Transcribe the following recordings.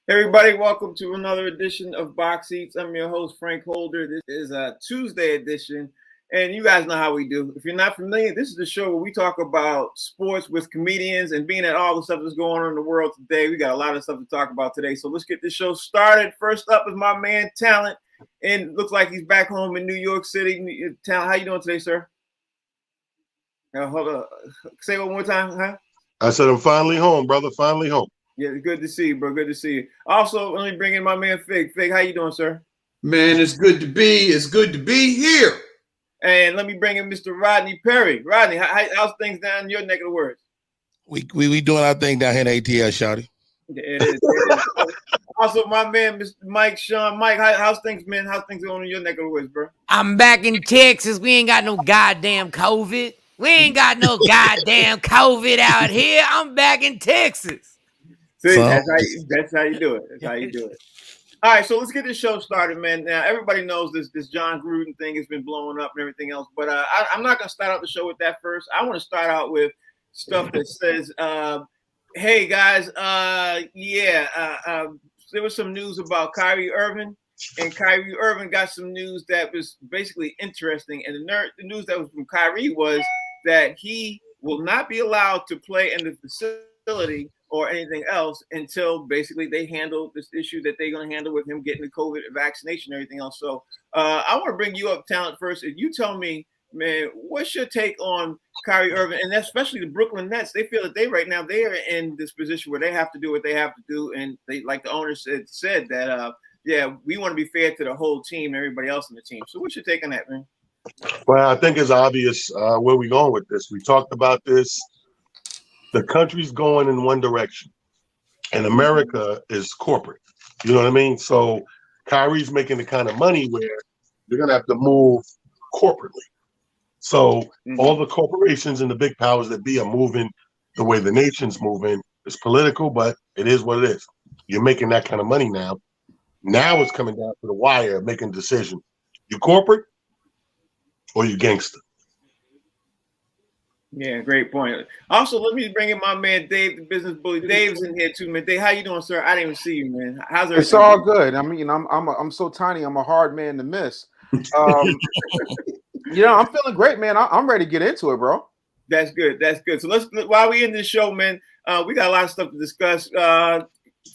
Everybody, welcome to another edition of Box Seats. I'm your host, Frank Holder. This is a Tuesday edition, and you guys know how we do. If you're not familiar, this is the show where we talk about sports with comedians and being at all the stuff that's going on in the world today. We got a lot of stuff to talk about today, so let's get this show started. First up is my man, Talent, and looks like he's back home in New York City. Talent, how you doing today, sir? Hold on. Say it one more time, huh? I said I'm finally home, brother. Finally home. Yeah, good to see you, bro. Good to see you. Also, let me bring in my man Fig. Fig, how you doing, sir? Man, it's good to be here. And let me bring in Mr. Rodney Perry. Rodney, how's things down in your neck of the woods? We doing our thing down here in ATL, shawty. It is. Also, my man, Mr. Mike Sean. Mike, how's things, man? How's things going in your neck of the woods, bro? I'm back in Texas. We ain't got no goddamn COVID. We ain't got no goddamn COVID out here. I'm back in Texas. See, that's how you do it. That's how you do it. All right, so let's get this show started, man. Now, everybody knows this Jon Gruden thing has been blowing up and everything else, but I'm not going to start out the show with that first. I want to start out with stuff that says, hey, guys, there was some news about Kyrie Irving, and Kyrie Irving got some news that was basically interesting, and the news that was from Kyrie was that he will not be allowed to play in the facility or anything else until basically they handle this issue that they're going to handle with him getting the COVID vaccination and everything else. So I want to bring you up, Talent, first. If you tell me, man, what's your take on Kyrie Irving, and especially the Brooklyn Nets? They feel that they are in this position where they have to do what they have to do, and they, like the owner said that, we want to be fair to the whole team and everybody else in the team. So what's your take on that, man? Well, I think it's obvious where we're going with this. We talked about this. The country's going in one direction, and America is corporate. You know what I mean? So Kyrie's making the kind of money where they're going to have to move corporately. So all the corporations and the big powers that be are moving the way the nation's moving. It's political, but it is what it is. You're making that kind of money now. Now it's coming down to the wire, making a decision. You corporate or you gangster? Yeah, great point. Also, let me bring in my man Dave, the business bully. Dave's in here too, man. Dave, how you doing, sir? I didn't even see you, man. How's everything? It's all good. I mean, I'm so tiny. I'm a hard man to miss. I'm feeling great, man. I'm ready to get into it, bro. That's good. That's good. So while we in this show, man, we got a lot of stuff to discuss.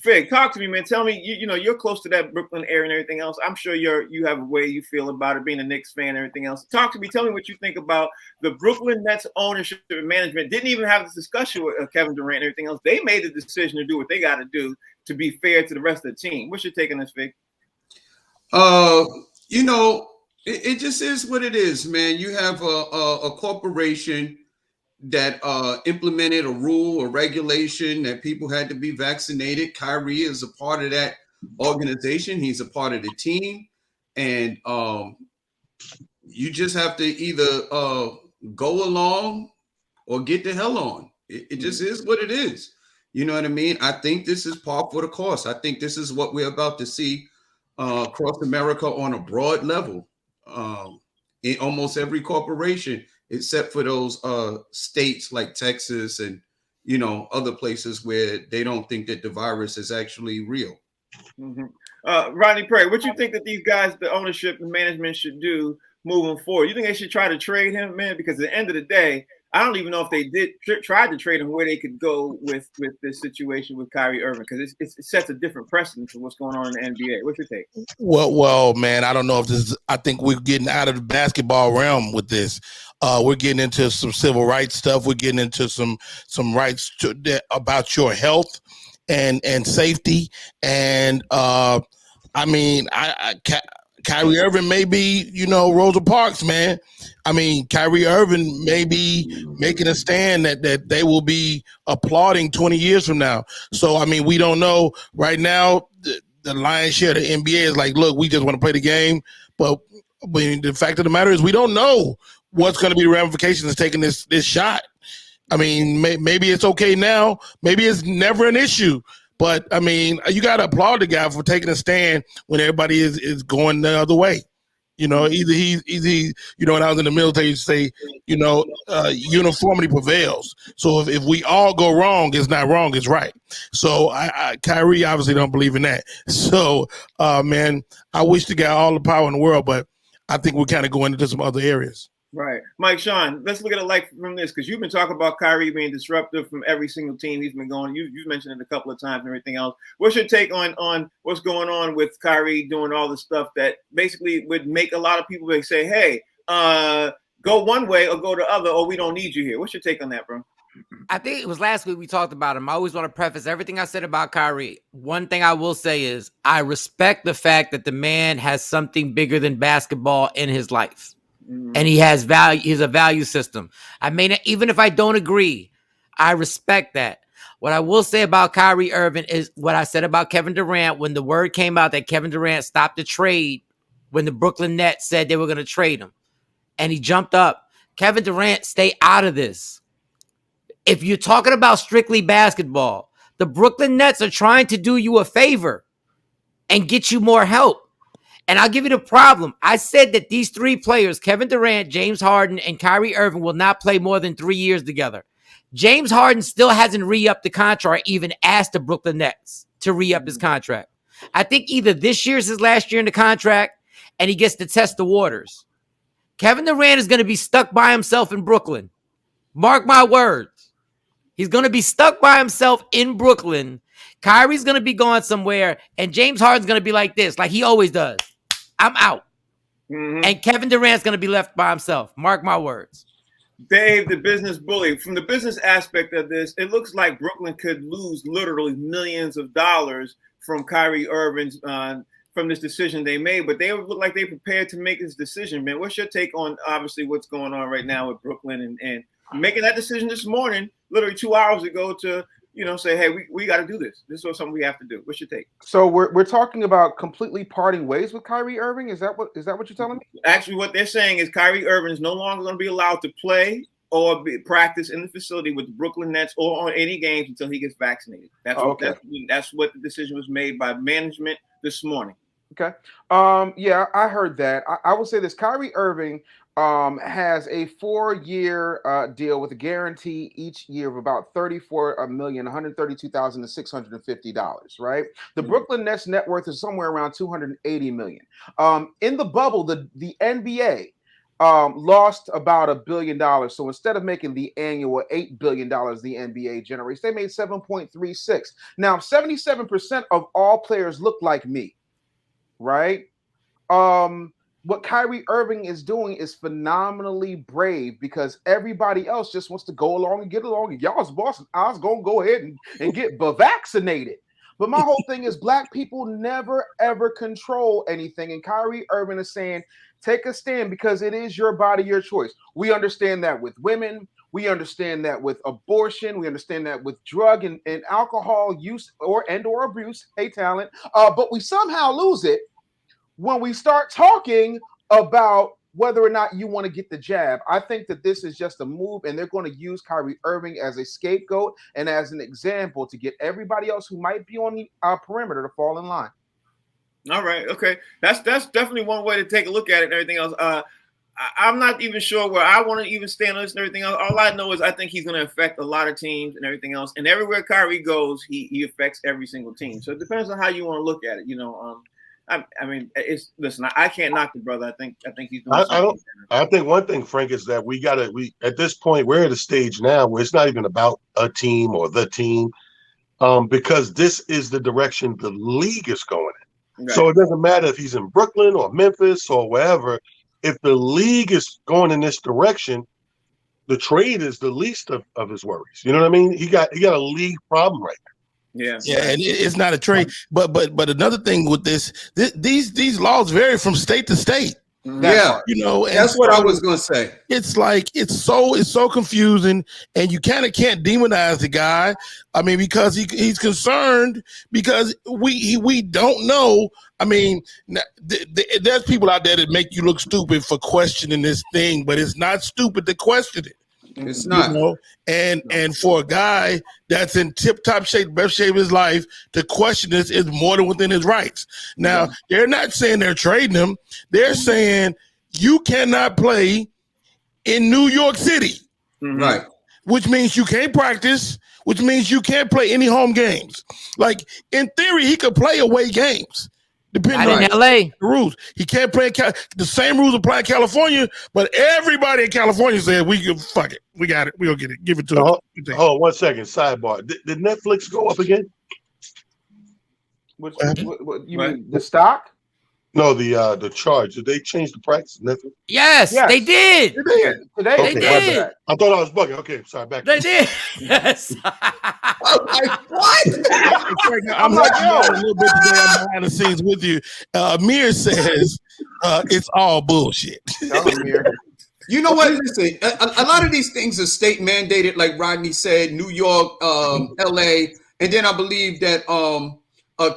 Fig, talk to me, man. Tell me, you're close to that Brooklyn area and everything else. I'm sure you have a way you feel about it, being a Knicks fan and everything else. Talk to me. Tell me what you think about the Brooklyn Nets ownership and management. Didn't even have this discussion with Kevin Durant and everything else. They made the decision to do what they got to do to be fair to the rest of the team. What's your take on this, Fig? It just is what it is, man. You have a corporation that implemented a rule or regulation that people had to be vaccinated. Kyrie is a part of that organization. He's a part of the team. And you just have to either go along or get the hell on. It just is what it is. You know what I mean? I think this is par for the course. I think this is what we're about to see across America on a broad level in almost every corporation, except for those states like Texas and, other places where they don't think that the virus is actually real. Rodney Perry, what you think that these guys, the ownership and management, should do moving forward? You think they should try to trade him, man? Because at the end of the day, I don't even know if they did try to trade him, where they could go with this situation with Kyrie Irving, because it sets a different precedent for what's going on in the NBA. What's your take? Well, man, I don't know if this. I think we're getting out of the basketball realm with this. We're getting into some civil rights stuff. We're getting into some rights about your health and safety. And Kyrie Irving may be, Rosa Parks, man. I mean, Kyrie Irving may be making a stand that they will be applauding 20 years from now. So, I mean, we don't know right now. The lion's share of the NBA is like, look, we just want to play the game. But the fact of the matter is we don't know what's going to be the ramifications of taking this shot. I mean, maybe it's okay now. Maybe it's never an issue. But, I mean, you got to applaud the guy for taking a stand when everybody is going the other way. You know, either he, you know, when I was in the military, you say, you know, uniformity prevails. So if we all go wrong, it's not wrong, it's right. So Kyrie obviously don't believe in that. So, man, I wish the guy all the power in the world, but I think we're kind of going into some other areas. Right. Mike, Sean, let's look at it like from this, because you've been talking about Kyrie being disruptive from every single team he's been going. You've mentioned it a couple of times and everything else. What's your take on what's going on with Kyrie doing all the stuff that basically would make a lot of people say, hey, go one way or go the other, or we don't need you here? What's your take on that, bro? I think it was last week we talked about him. I always want to preface everything I said about Kyrie. One thing I will say is I respect the fact that the man has something bigger than basketball in his life. And he has value. He's a value system. I mean, even if I don't agree, I respect that. What I will say about Kyrie Irving is what I said about Kevin Durant when the word came out that Kevin Durant stopped the trade when the Brooklyn Nets said they were going to trade him. And he jumped up. Kevin Durant, stay out of this. If you're talking about strictly basketball, the Brooklyn Nets are trying to do you a favor and get you more help. And I'll give you the problem. I said that these three players, Kevin Durant, James Harden, and Kyrie Irving, will not play more than 3 years together. James Harden still hasn't re-upped the contract, even asked the Brooklyn Nets to re-up his contract. I think either this year's his last year in the contract, and he gets to test the waters. Kevin Durant is going to be stuck by himself in Brooklyn. Mark my words. He's going to be stuck by himself in Brooklyn. Kyrie's going to be going somewhere, and James Harden's going to be like this, like he always does. I'm out. And Kevin Durant's going to be left by himself. Mark my words. Dave, the business bully. From the business aspect of this, it looks like Brooklyn could lose literally millions of dollars from Kyrie Irving's from this decision they made, but they look like they're prepared to make this decision, man. What's your take on obviously what's going on right now with Brooklyn and making that decision this morning, literally 2 hours ago, to say, hey, we got to do this. This is something we have to do. What's your take? So we're talking about completely parting ways with Kyrie Irving. Is that what you're telling me? Actually, what they're saying is Kyrie Irving is no longer going to be allowed to play or practice in the facility with the Brooklyn Nets or on any games until he gets vaccinated. That's what the decision was made by management this morning. Okay. Yeah, I heard that. I will say this: Kyrie Irving has a 4-year deal with a guarantee each year of about $34,132,650. Right. The Brooklyn Nets net worth is somewhere around $280 million. In the bubble, the NBA lost about $1 billion. So instead of making the annual $8 billion the NBA generates, they made 7.36. Now, 77% of all players look like me. Right. What Kyrie Irving is doing is phenomenally brave because everybody else just wants to go along and get along. And y'all's boss, I was going to go ahead and get vaccinated. But my whole thing is black people never, ever control anything. And Kyrie Irving is saying, take a stand because it is your body, your choice. We understand that with women. We understand that with abortion. We understand that with drug and alcohol use or abuse. Hey, talent. But we somehow lose it when we start talking about whether or not you want to get the jab. I think that this is just a move, and they're going to use Kyrie Irving as a scapegoat and as an example to get everybody else who might be on the perimeter to fall in line. All right. Okay. That's definitely one way to take a look at it and everything else. I'm not even sure where I want to even stand on this and everything else. All I know is I think he's going to affect a lot of teams and everything else. And everywhere Kyrie goes, he affects every single team. So it depends on how you want to look at it. I mean, listen. I can't knock the brother. I think he's doing something. I think one thing, Frank, is that we at this point we're at a stage now where it's not even about a team or the team, because this is the direction the league is going in. Right. So it doesn't matter if he's in Brooklyn or Memphis or wherever. If the league is going in this direction, the trade is the least of his worries. You know what I mean? He got a league problem right now. Yeah, and it's not a trade. But another thing with these laws vary from state to state. Yeah, and that's what I was going to say. It's like it's so confusing, and you kind of can't demonize the guy. I mean, because he's concerned because we don't know. I mean, there's people out there that make you look stupid for questioning this thing, but it's not stupid to question it. It's not. You know, and for a guy that's in tip-top shape, best shape of his life, to question this is more than within his rights. Now, they're not saying they're trading him. They're saying you cannot play in New York City. Right. Which means you can't practice, which means you can't play any home games. Like, in theory, he could play away games. Depending on in LA. the rules. He can't play the same rules apply in California, but everybody in California said, we can fuck it. We got it. We'll get it. Give it to him. Hold on 1 second. Sidebar. Did Netflix go up again? What you mean the stock? No, the charge. Did they change the price? Netflix? Yes, they did. Today. They did. I thought I was bugging. Okay, sorry. Back. They did. Yes. What? I'm like a little bit today. I'm behind the scenes with you. Amir says it's all bullshit. You know what? Listen, a lot of these things are state mandated, like Rodney said, New York, LA, and then I believe that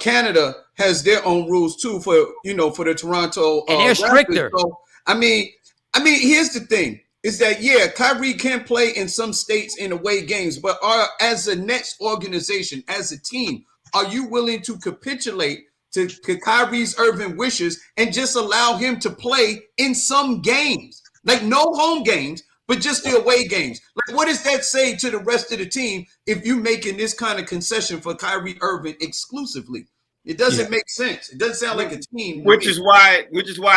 Canada has their own rules too for the Toronto. And they're stricter. So, I mean, here's the thing: is that Kyrie can play in some states in away games, but as a Nets organization, as a team, are you willing to capitulate to Kyrie Irving wishes and just allow him to play in some games, like no home games, but just the away games? Like, what does that say to the rest of the team if you're making this kind of concession for Kyrie Irving exclusively? It doesn't make sense. It doesn't sound like a team. Which is why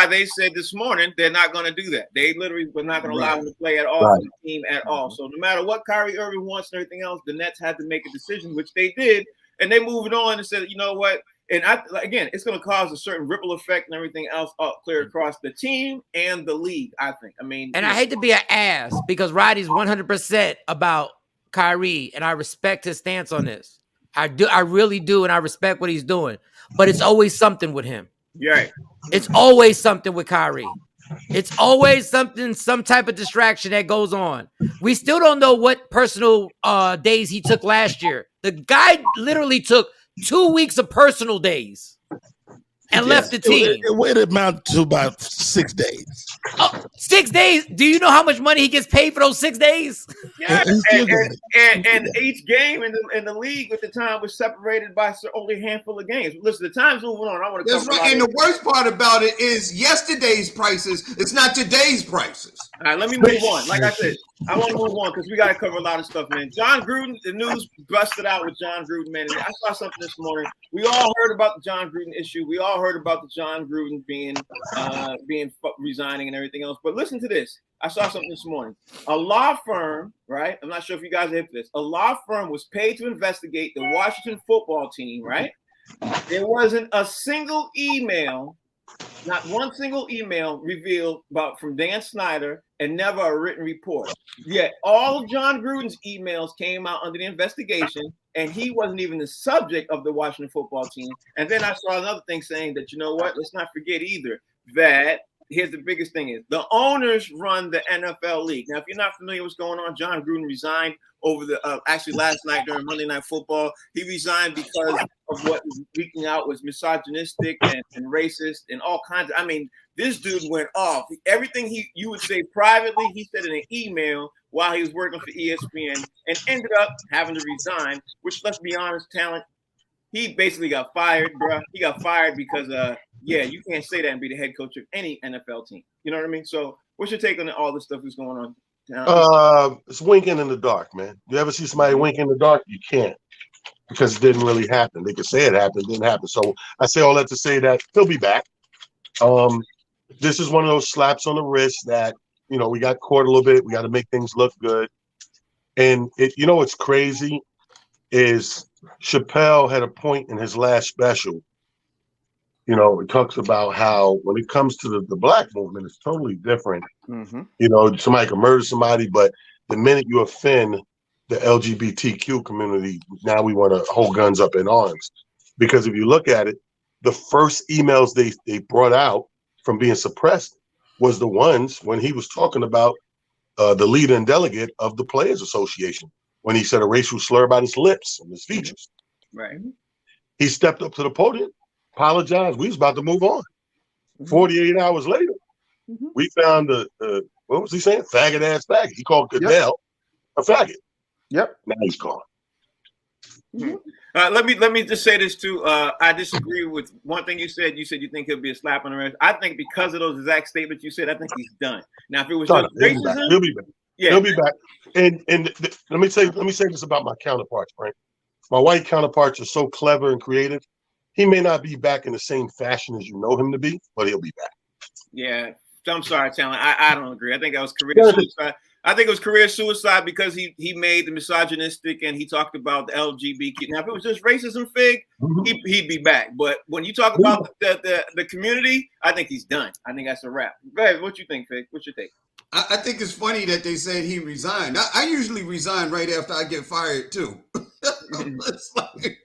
they said this morning they're not going to do that. They literally were not going to allow him to play at all for the team at all. So no matter what Kyrie Irving wants and everything else, the Nets had to make a decision, which they did, and they moved on and said, you know what? And again, it's going to cause a certain ripple effect and everything else clear across the team and the league, I think. I mean, and I hate to be an ass because Roddy's 100% about Kyrie, and I respect his stance on this. I really do, and I respect what he's doing. But it's always something with him. Right. It's always something with Kyrie. It's always some type of distraction that goes on. We still don't know what personal days he took last year. The guy literally took 2 weeks of personal days and left the team. It would amount to about 6 days. 6 days? Do you know how much money he gets paid for those 6 days? Yeah, and each game in the league at the time was separated by only a handful of games. Listen, the time's moving on. I want to. That's right. And the worst part about it is yesterday's prices. It's not today's prices. All right, let me move on. Like I said, I want to move on because we got to cover a lot of stuff, man. Jon Gruden, the news busted out with Jon Gruden, man. And I saw something this morning. We all heard about the Jon Gruden issue. We all heard about the Jon Gruden being resigning and everything else. But listen to this. I saw something this morning. A law firm, right? I'm not sure if you guys are hip to this. A law firm was paid to investigate the Washington football team, right? There wasn't a single email, not one single email revealed from Dan Snyder, and never a written report. Yet all of Jon Gruden's emails came out under the investigation, and he wasn't even the subject of the Washington football team. And then I saw another thing saying that, you know what, let's not forget either that here's the biggest thing is the owners run the NFL league. Now, if you're not familiar with what's going on, Jon Gruden resigned over the actually last night during Monday Night Football. He resigned because of what was leaking out was misogynistic and racist and all kinds of. I mean, this dude went off. Everything you would say privately, he said in an email while he was working for ESPN, and ended up having to resign. Which, let's be honest, talent. He basically got fired, bro. He got fired because, you can't say that and be the head coach of any NFL team. You know what I mean? So, what's your take on all this stuff that's going on? It's winking in the dark, man. You ever see somebody wink in the dark? You can't, because it didn't really happen. They could say it happened, it didn't happen. So I say all that to say that he'll be back. This is one of those slaps on the wrist that, we got caught a little bit. We got to make things look good. And what's crazy is Chappelle had a point in his last special. It talks about how when it comes to the black movement, it's totally different. Mm-hmm. Somebody can murder somebody, but the minute you offend the LGBTQ community, now we want to hold guns up in arms. Because if you look at it, the first emails they brought out from being suppressed was the ones when he was talking about the leader and delegate of the Players Association, when he said a racial slur about his lips and his features. Right. He stepped up to the podium, apologized. We was about to move on. 48 hours later, we found the what was he saying? Faggot ass faggot. He called Goodell a faggot. Yep. Now he's gone. Let me just say this too. I disagree with one thing you said. You said you think he'll be a slap on the wrist. I think because of those exact statements you said, I think he's done. Now, if it was just racism, he'll be back. Yeah. He'll be back. And let me say this about my counterparts, Frank. My white counterparts are so clever and creative. He may not be back in the same fashion as you know him to be, but he'll be back. Yeah. I'm sorry, Talent. I don't agree. I think that was career suicide. I think it was career suicide because he made the misogynistic and he talked about the LGBT. Now, if it was just racism, Fig, he'd be back. But when you talk about the community, I think he's done. I think that's a wrap. Go ahead. What you think, Fig? What's your take? I think it's funny that they said he resigned. I usually resign right after I get fired too. It's like,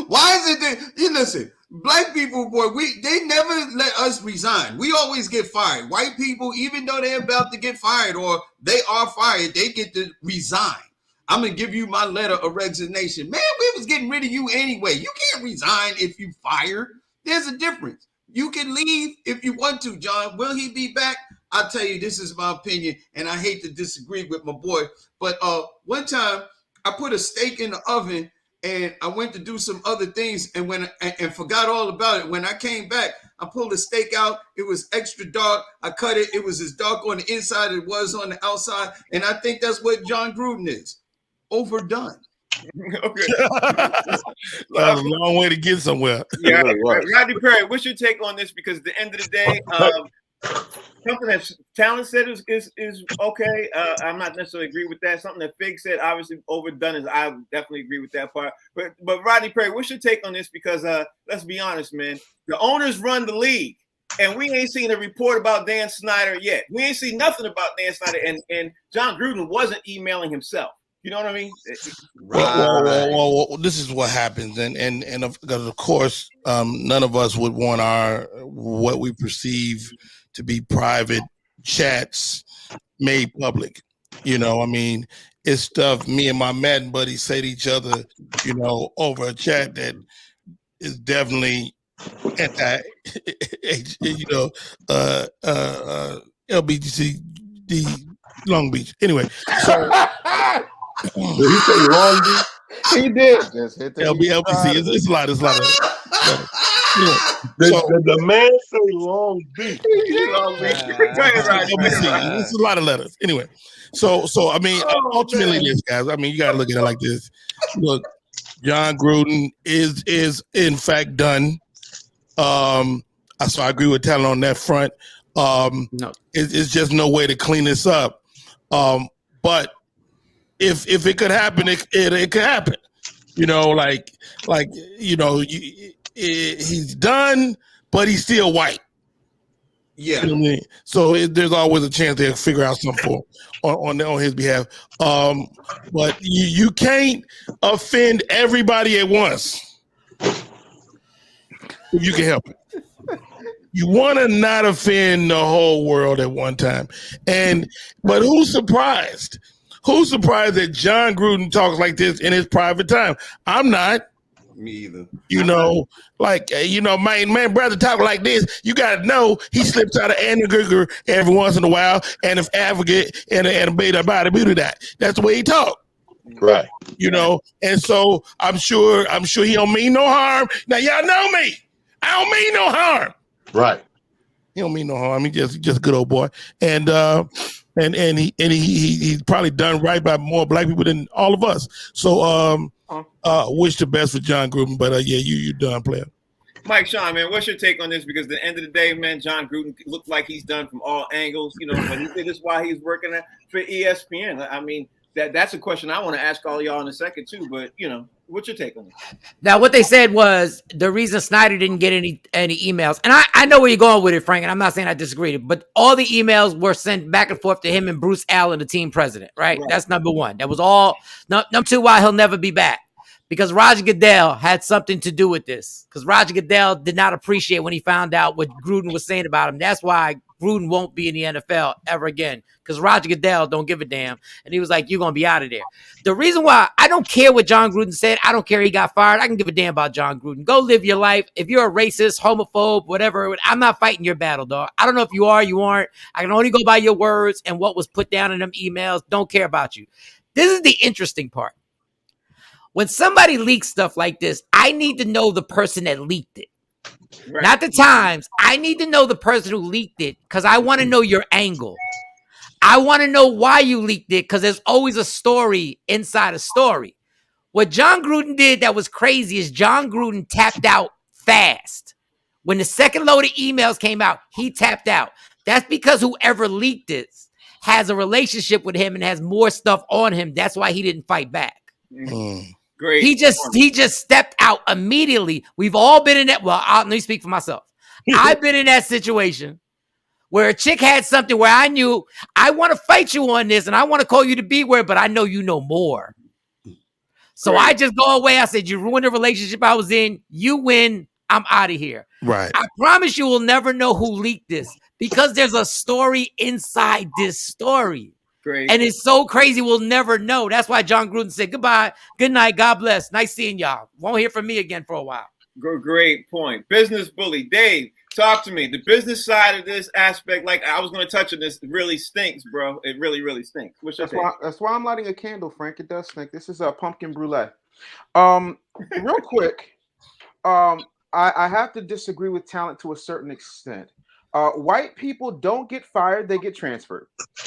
why is it that you listen? Black people, boy, they never let us resign. We always get fired. White people, even though they're about to get fired or they are fired, they get to resign. I'm gonna give you my letter of resignation. Man, we was getting rid of you anyway. You can't resign if you fired. There's a difference. You can leave if you want to, John. Will he be back? I'll tell you, this is my opinion, and I hate to disagree with my boy. But one time I put a steak in the oven and I went to do some other things and forgot all about it. When I came back, I pulled the steak out. It was extra dark. I cut it. It was as dark on the inside as it was on the outside. And I think that's what Jon Gruden is. Overdone. Okay. That's a long way to get somewhere. Yeah, Rodney Perry, what's your take on this? Because at the end of the day, something that Talent said is okay. I'm not necessarily agree with that. Something that Fig said, obviously overdone, is I definitely agree with that part. But Rodney Perry, what's your take on this? Because let's be honest, man, the owners run the league, and we ain't seen a report about Dan Snyder yet. We ain't seen nothing about Dan Snyder, and Jon Gruden wasn't emailing himself. You know what I mean? Well, this is what happens, and of course, none of us would want what we perceive to be private chats made public. You know, I mean, it's stuff me and my Madden buddies say to each other, you know, over a chat that is definitely anti, you know, LBGC Long Beach. Anyway, so. Did he say Long Beach? He did. Just hit the LBC. It's a lot. It's a lot of. Anyway, Did the man say Long Beach? It's a lot of letters. Anyway, so I mean, ultimately, this guys. I mean, you gotta look at it like this. Look, Jon Gruden is in fact done. So I agree with Talon on that front. No, it's just no way to clean this up. But if it could happen, it could happen. You know, like you know, he's done, but he's still white. Yeah. You know what I mean? So there's always a chance they'll figure out something on his behalf. But you can't offend everybody at once if you can help it. You want to not offend the whole world at one time. But who's surprised? Who's surprised that Jon Gruden talks like this in his private time? I'm not. Me either. You know, like, you know, my brother talk like this. You got to know he slips out of anger every once in a while. And if advocate and a beta about it, that's the way he talk. Right. You know, and so I'm sure he don't mean no harm. Now, y'all know me. I don't mean no harm. Right. He don't mean no harm. He just a good old boy. And he's probably done right by more black people than all of us. So wish the best for Jon Gruden. But yeah, you done, player. Mike Sean, man, what's your take on this? Because at the end of the day, man, Jon Gruden looked like he's done from all angles. You know, but he did this while he's working for ESPN. I mean, that's a question I want to ask all y'all in a second too. But you know, what's your take on this? Now, what they said was the reason Snyder didn't get any emails, and I know where you're going with it, Frank, and I'm not saying I disagree, but all the emails were sent back and forth to him and Bruce Allen, the team president, right? That's number one. That was all. Number two, why he'll never be back. Because Roger Goodell had something to do with this. Because Roger Goodell did not appreciate when he found out what Gruden was saying about him. That's why Gruden won't be in the NFL ever again. Because Roger Goodell don't give a damn. And he was like, you're going to be out of there. The reason why I don't care what Jon Gruden said, I don't care he got fired. I can give a damn about Jon Gruden. Go live your life. If you're a racist, homophobe, whatever, I'm not fighting your battle, dog. I don't know if you are, you aren't. I can only go by your words and what was put down in them emails. Don't care about you. This is the interesting part. When somebody leaks stuff like this, I need to know the person that leaked it. Right. Not the times. I need to know the person who leaked it because I want to know your angle. I want to know why you leaked it because there's always a story inside a story. What Jon Gruden did that was crazy is Jon Gruden tapped out fast. When the second load of emails came out, he tapped out. That's because whoever leaked it has a relationship with him and has more stuff on him. That's why he didn't fight back. Great. He just stepped out immediately. We've all been in that. Well, let me speak for myself. I've been in that situation where a chick had something where I knew I want to fight you on this and I want to call you to be where, but I know you know more. So I just go away. I said, you ruined the relationship I was in. You win. I'm out of here. Right. I promise you will never know who leaked this because there's a story inside this story. Great. And it's so crazy, we'll never know. That's why Jon Gruden said, goodbye, good night, God bless. Nice seeing y'all. Won't hear from me again for a while. Great point. Business bully. Dave, talk to me. The business side of this aspect, like I was going to touch on this, really stinks, bro. It really, really stinks. That's why I'm lighting a candle, Frank. It does stink. This is a pumpkin brulee. Real quick, I have to disagree with talent to a certain extent. White people don't get fired, they get transferred,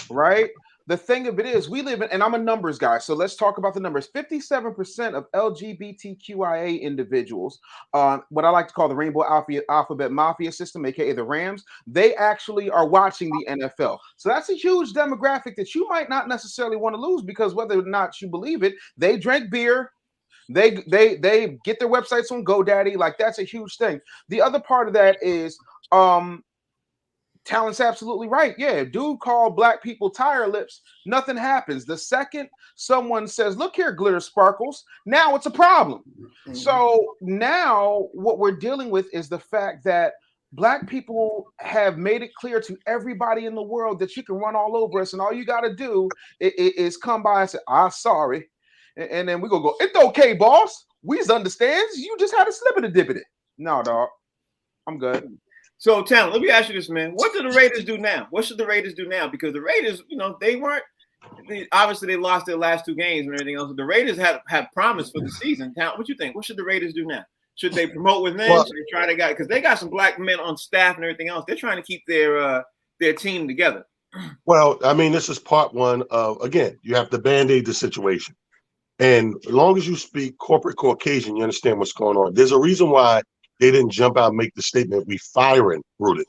right? The thing of it is, we live in, and I'm a numbers guy, so let's talk about the numbers. 57% of LGBTQIA individuals, what I like to call the Rainbow Alphabet Mafia system, aka the Rams, they actually are watching the NFL. So that's a huge demographic that you might not necessarily want to lose because whether or not you believe it, they drink beer. They get their websites on GoDaddy. Like, that's a huge thing. The other part of that is Talent's absolutely right. Yeah, dude called black people tire lips. Nothing happens. The second someone says, look here, glitter sparkles, now it's a problem. Mm-hmm. So now what we're dealing with is the fact that black people have made it clear to everybody in the world that you can run all over us and all you got to do is come by and say, sorry. And then we gonna go, it's okay, boss. We understands. You just had a slip and a dip in it. No, dog. I'm good. So, Talent, let me ask you this, man. What do the Raiders do now? What should the Raiders do now? Because the Raiders, obviously they lost their last two games and everything else. The Raiders have promised for the season. Talent, what you think? What should the Raiders do now? Should they promote with men? Should they try to get, because they got some black men on staff and everything else. They're trying to keep their team together. Well, I mean, this is part one of, again, you have to band-aid the situation. And as long as you speak corporate Caucasian, you understand what's going on. There's a reason why they didn't jump out and make the statement, we firing Gruden.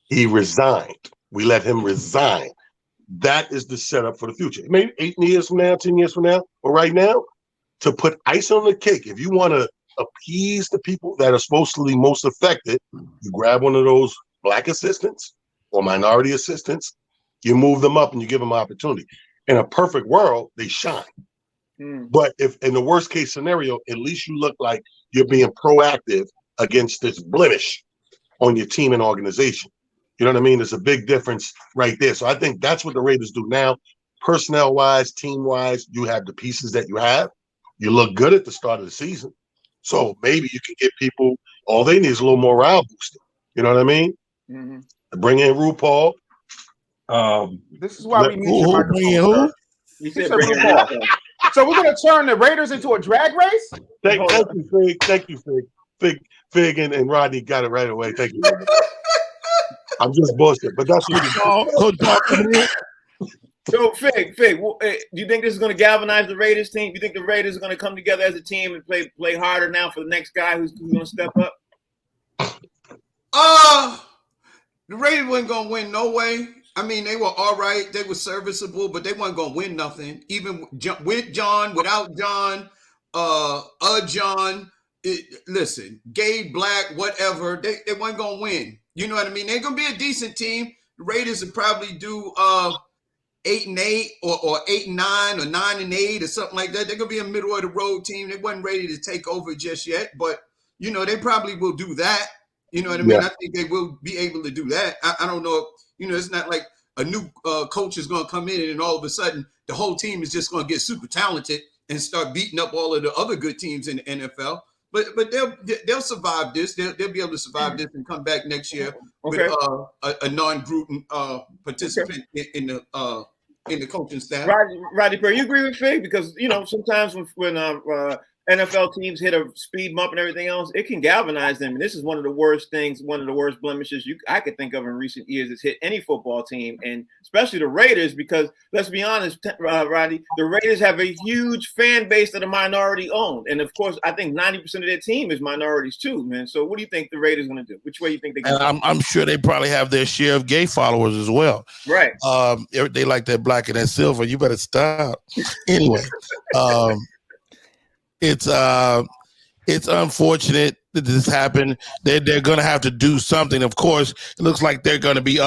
He resigned. We let him resign. That is the setup for the future. Maybe 8 years from now, 10 years from now, but right now, to put ice on the cake, if you want to appease the people that are supposedly most affected, you grab one of those black assistants or minority assistants, you move them up and you give them opportunity. In a perfect world, they shine. But if in the worst case scenario, at least you look like you're being proactive against this blemish on your team and organization. You know what I mean? There's a big difference right there. So I think that's what the Raiders do now. Personnel wise, team wise, you have the pieces that you have. You look good at the start of the season. So maybe you can get people, all they need is a little morale boosting. You know what I mean? Mm-hmm. Bring in RuPaul. This is why we need your microphone. You said bring in RuPaul. So we're going to turn the Raiders into a drag race? Thank you, Fig. Thank you, Fig. Fig and Rodney got it right away. Thank you. I'm just bullshit, but that's what you So, Fig, do you think this is going to galvanize the Raiders team? Do you think the Raiders are going to come together as a team and play harder now for the next guy who's going to step up? The Raiders weren't going to win no way. I mean, they were all right. They were serviceable, but they weren't going to win nothing. Even with John, without John, John, listen, gay, black, whatever, they weren't going to win. You know what I mean? They're going to be a decent team. The Raiders would probably do 8-8 or 8-9 or 9-8 or something like that. They're going to be a middle of the road team. They wasn't ready to take over just yet, but, they probably will do that. You know what I mean? Yeah. I think they will be able to do that. I don't know if, it's not like a new coach is going to come in and all of a sudden the whole team is just going to get super talented and start beating up all of the other good teams in the NFL. But they'll survive this. They'll be able to survive this and come back next year with a non-Gruden participant in the in the coaching staff. Rodney Perry, you agree with Fig? Because sometimes when NFL teams hit a speed bump and everything else, it can galvanize them. And this is one of the worst things, one of the worst blemishes I could think of in recent years that's hit any football team, and especially the Raiders, because let's be honest, Rodney, the Raiders have a huge fan base that are minority owned. And of course, I think 90% of their team is minorities too, man. So what do you think the Raiders are going to do? Which way you think they're going to do? I'm sure they probably have their share of gay followers as well. Right. They like that black and that silver. You better stop. Anyway, it's unfortunate that this happened. They're going to have to do something. Of course, it looks like they're going to be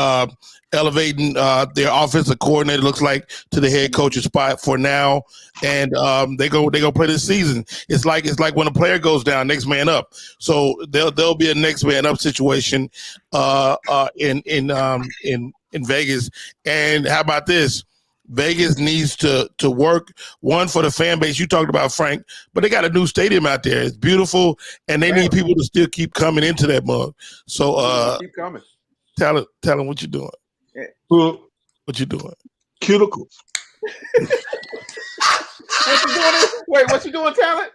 elevating their offensive coordinator. Looks like to the head coach's spot for now, and they go play this season. It's like when a player goes down, next man up. So there'll be a next man up situation in Vegas. And how about this? Vegas needs to work one for the fan base. You talked about, Frank, but they got a new stadium out there. It's beautiful, and they need people to still keep coming into that mug. So keep coming. Tell them what you're doing. Yeah. What you doing? Cuticles. What you doing? Wait, what you doing, Talent?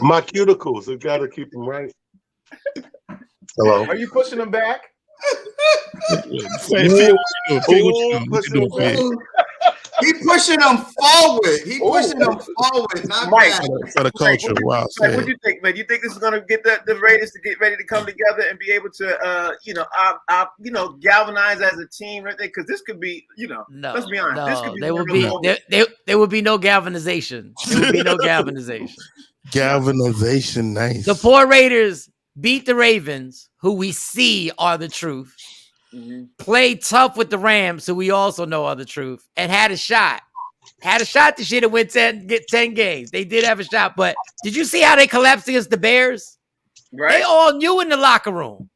My cuticles. I got to keep them right. Hello. Are you pushing them back? Phil, what you doing, Phil? He pushing them forward. He pushing them forward. Not Mike, back. For the culture. Wow. What do you think, man? You think this is going to get the Raiders to get ready to come together and be able to, galvanize as a team, right there? Because this could be, let's be honest. This could be there would be no galvanization. There would be no galvanization. Galvanization, nice. The poor Raiders beat the Ravens, who we see are the truth. Mm-hmm. Played tough with the Rams, who we also know are the truth, and had a shot. This year to win 10 games. They did have a shot, but did you see how they collapsed against the Bears? Right. They all knew in the locker room.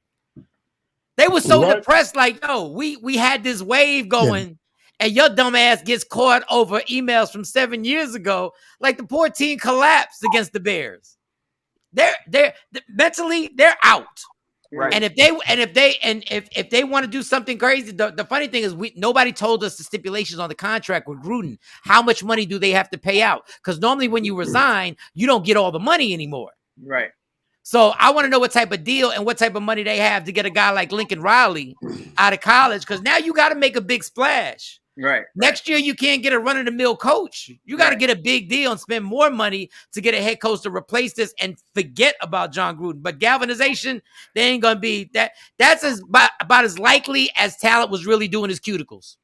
They were so depressed, like, yo, we had this wave going, and your dumb ass gets caught over emails from 7 years ago. Like, the poor team collapsed against the Bears. They're mentally they're out. Right. And if they want to do something crazy, the funny thing is nobody told us the stipulations on the contract with Gruden. How much money do they have to pay out? Because normally when you resign, you don't get all the money anymore. Right. So I want to know what type of deal and what type of money they have to get a guy like Lincoln Riley out of college. Because now you got to make a big splash. Right. Next year, you can't get a run-of-the-mill coach. You got to get a big deal and spend more money to get a head coach to replace this and forget about Jon Gruden. But galvanization, they ain't going to be that. That's about as likely as Talent was really doing his cuticles.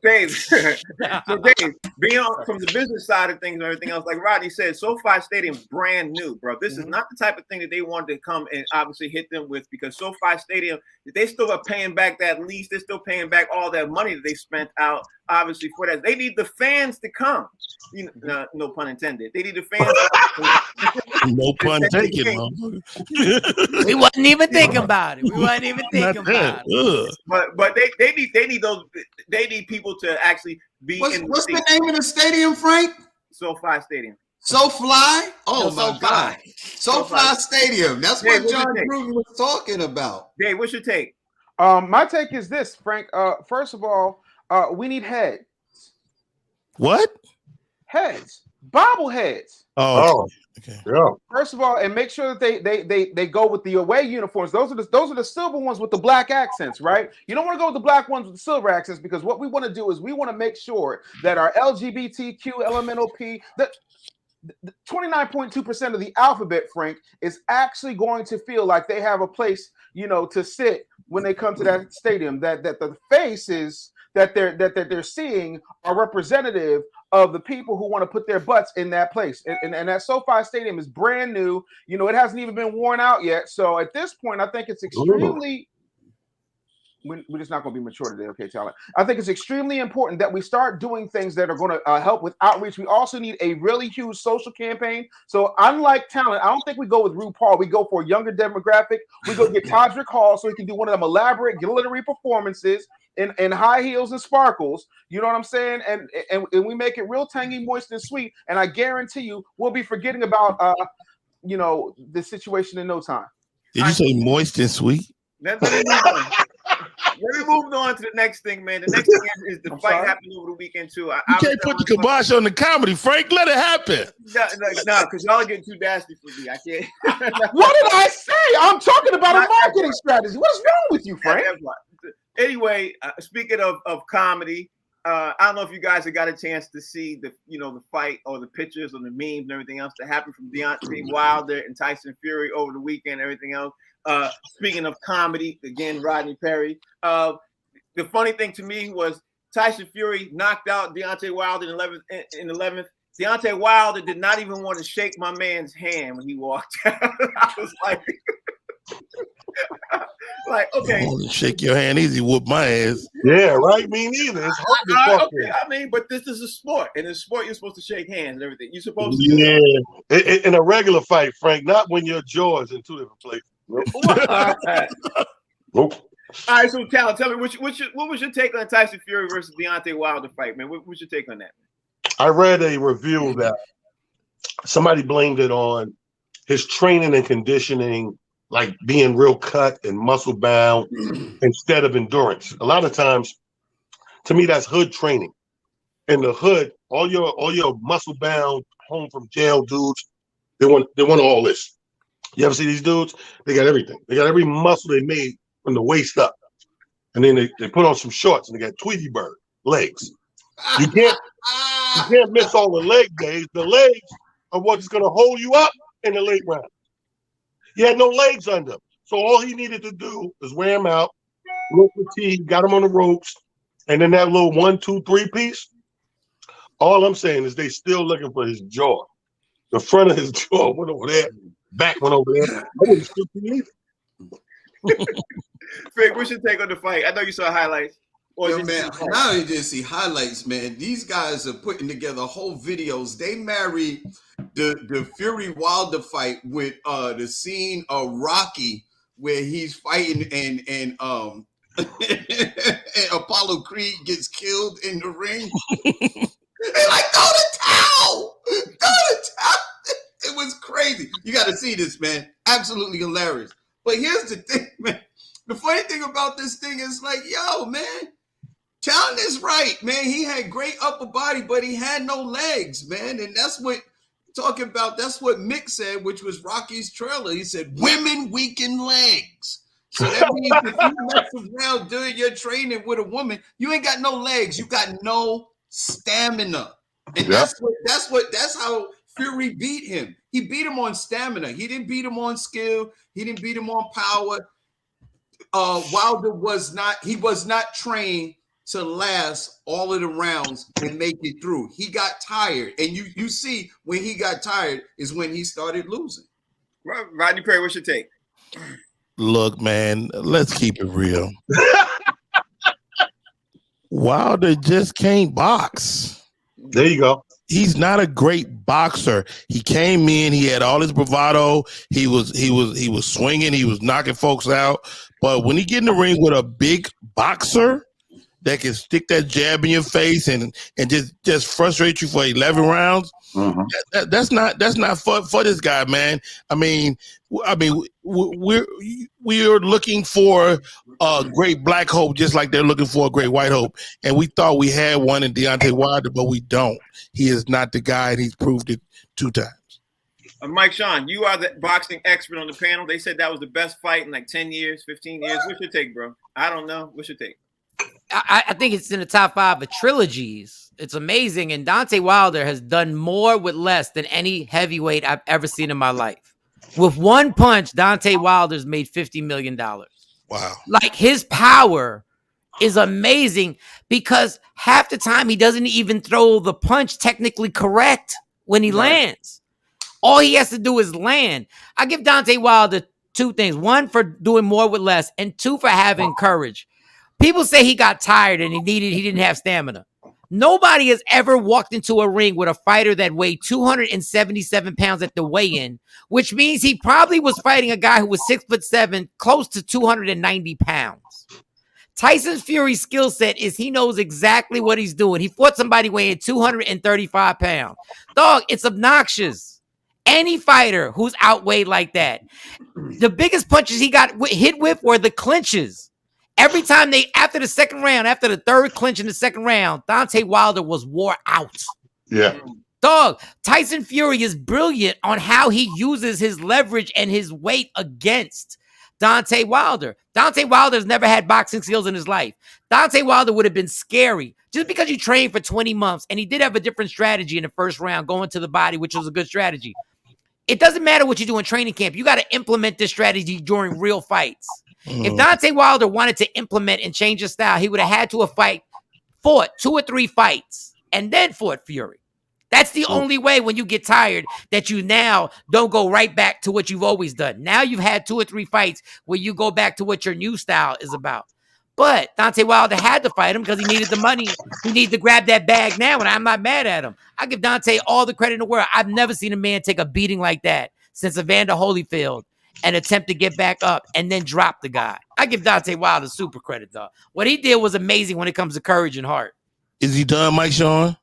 Dave, so Dave, being from the business side of things and everything else, like Rodney said, SoFi Stadium's brand new, bro. This is not the type of thing that they wanted to come and obviously hit them with, because SoFi Stadium, they still are paying back that lease. They're still paying back all that money that they spent out, obviously, for that. They need the fans to come. No pun intended. They need the fans. No pun taken. We wasn't even thinking about it. But they need those. They need people to actually be. What's the name of the stadium, Frank? SoFi Stadium. SoFly? Oh my God! SoFi Stadium. That's what Jon Gruden was talking about. Dave, what's your take? My take is this, Frank. First of all, we need heads. What? Heads. Bobbleheads. Oh. Okay. Yeah. First of all, and make sure that they go with the away uniforms. Those are the silver ones with the black accents, right? You don't want to go with the black ones with the silver accents, because what we want to do is we want to make sure that our LGBTQ, LMNOP, the 29.2% of the alphabet, Frank, is actually going to feel like they have a place, to sit when they come to that stadium. That the faces that they're seeing are representative of the people who want to put their butts in that place. And that SoFi Stadium is brand new. It hasn't even been worn out yet. So at this point, I think it's extremely... We're just not going to be mature today, okay, Talent? I think it's extremely important that we start doing things that are going to help with outreach. We also need a really huge social campaign. So unlike Talent, I don't think we go with RuPaul. We go for a younger demographic. We go get Todrick Hall so he can do one of them elaborate, glittery performances in high heels and sparkles. You know what I'm saying? And we make it real tangy, moist, and sweet. And I guarantee you, we'll be forgetting about the situation in no time. Did you say moist and sweet? me move on to the next thing, man. The next thing is the fight happened over the weekend too. You can't put the kibosh on the comedy, Frank. Let it happen. No, because y'all are getting too nasty for me. I can't. What did I say? I'm talking about a marketing strategy. What is wrong with you, Frank? Anyway, speaking of comedy, I don't know if you guys have got a chance to see the fight or the pictures or the memes and everything else that happened from Deontay Wilder and Tyson Fury over the weekend. Everything else. Speaking of comedy, again, Rodney Perry. The funny thing to me was Tyson Fury knocked out Deontay Wilder in 11th. Deontay Wilder did not even want to shake my man's hand when he walked out. I was like, okay. Shake your hand easy, whoop my ass. Yeah, right. Me neither. It's hard to talk okay. I mean, but this is a sport. In a sport, you're supposed to shake hands and everything. You're supposed to. Yeah. In a regular fight, Frank, not when your jaw is in two different places. Nope. All right, so tell me, what was your take on Tyson Fury versus Deontay Wilder fight, man? What's your take on that? I read a review that somebody blamed it on his training and conditioning, like being real cut and muscle bound instead of endurance. A lot of times, to me, that's hood training. In the hood, all your muscle bound home from jail dudes, they want all this. You ever see these dudes? They got everything. They got every muscle they made from the waist up. And then they put on some shorts and they got Tweety Bird legs. You can't miss all the leg days. The legs are what's going to hold you up in the late round. He had no legs under him. So all he needed to do was wear him out, look fatigued, got him on the ropes, and then that little 1, 2, 3 piece. All I'm saying is they still looking for his jaw. The front of his jaw went over there. Back went over there. I wouldn't still believe it. Frank, what's your take on the fight? I know you saw highlights. Yo, man, now you just see highlights, man. These guys are putting together whole videos. They married the Fury Wilder fight with the scene of Rocky where he's fighting and and Apollo Creed gets killed in the ring. They're like, go to town! Go to town! It was crazy. You got to see this, man. Absolutely hilarious. But here's the thing, man. The funny thing about this thing is like, yo, man, Town is right, man. He had great upper body, but he had no legs, man. And that's what talking about. That's what Mick said, which was Rocky's trailer. He said, women weaken legs. So that means if you mess around doing your training with a woman, you ain't got no legs. You got no stamina. And that's how Fury beat him. He beat him on stamina. He didn't beat him on skill. He didn't beat him on power. Wilder was not trained to last all of the rounds and make it through. He got tired. And you see when he got tired is when he started losing. Rodney Perry, what's your take? Look, man, let's keep it real. Wilder just can't box. There you go. He's not a great boxer. He came in, he had all his bravado. He was swinging, he was knocking folks out. But when he get in the ring with a big boxer that can stick that jab in your face and just frustrate you for 11 rounds, that's not for this guy, man. I mean, we're looking for a great black hope, just like they're looking for a great white hope. And we thought we had one in Deontay Wilder, but we don't. He is not the guy, and he's proved it 2 times. Mike Sean, you are the boxing expert on the panel. They said that was the best fight in like 10 years, 15 years. What's your take, bro? I don't know. What's your take? I think it's in the top 5 of trilogies. It's amazing. And Deontay Wilder has done more with less than any heavyweight I've ever seen in my life. With one punch, Deontay Wilder's made $50 million. Wow. Like, his power is amazing because half the time he doesn't even throw the punch technically correct when he lands. All he has to do is land. I give Deontay Wilder 2 things. 1, for doing more with less, and 2, for having courage. People say he got tired and he didn't have stamina. Nobody has ever walked into a ring with a fighter that weighed 277 pounds at the weigh-in, which means he probably was fighting a guy who was 6'7", close to 290 pounds. Tyson Fury's skill set is he knows exactly what he's doing. He fought somebody weighing 235 pounds. Dog, it's obnoxious. Any fighter who's outweighed like that. The biggest punches he got hit with were the clinches. Every time after the second round, after the third clinch in the second round, Deontay Wilder was wore out. Yeah. Dog, Tyson Fury is brilliant on how he uses his leverage and his weight against Deontay Wilder. Deontay Wilder's never had boxing skills in his life. Deontay Wilder would have been scary just because you trained for 20 months, and he did have a different strategy in the first round, going to the body, which was a good strategy. It doesn't matter what you do in training camp. You got to implement this strategy during real fights. If Deontay Wilder wanted to implement and change his style, he would have had to fought 2 or 3 fights and then fought Fury. That's the only way when you get tired that you now don't go right back to what you've always done. Now you've had 2 or 3 fights where you go back to what your new style is about. But Deontay Wilder had to fight him because he needed the money. He needed to grab that bag now, and I'm not mad at him. I give Deontay all the credit in the world. I've never seen a man take a beating like that since Evander Holyfield and attempt to get back up and then drop the guy. I give Deontay Wilder super credit, though. What he did was amazing when it comes to courage and heart. Is he done, Mike Sean?